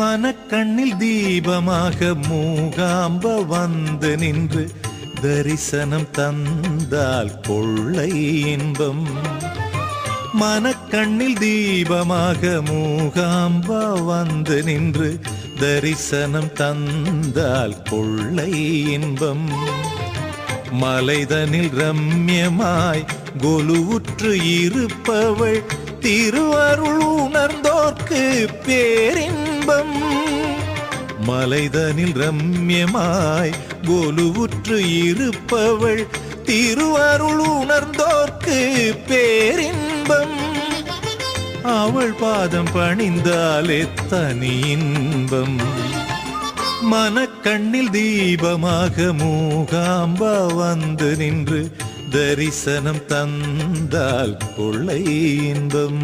மனக்கண்ணில் தீபமாக மூகாம்ப வந்து நின்று தரிசனம் தந்தால் கொள்ளை இன்பம். மனக்கண்ணில் தீபமாக மூகாம்ப வந்து நின்று தரிசனம் தந்தால் கொள்ளை இன்பம். மலைதனில் ரம்யமாய் கொலுவுற்று இருப்பவள் திருவருள் உணர்ந்தோர்க்கு பேரின்பம். மலைதனில் ரம்யமாய் கொலுவுற்று இருப்பவள் திருவருள் உணர்ந்தோர்க்கு பேரின்பம். அவள் பாதம் பணிந்தாலே தனி இன்பம். மனக்கண்ணில் தீபமாக மூகாம்ப வந்து நின்று தரிசனம் தந்தால் கொள்ளை இன்பம்.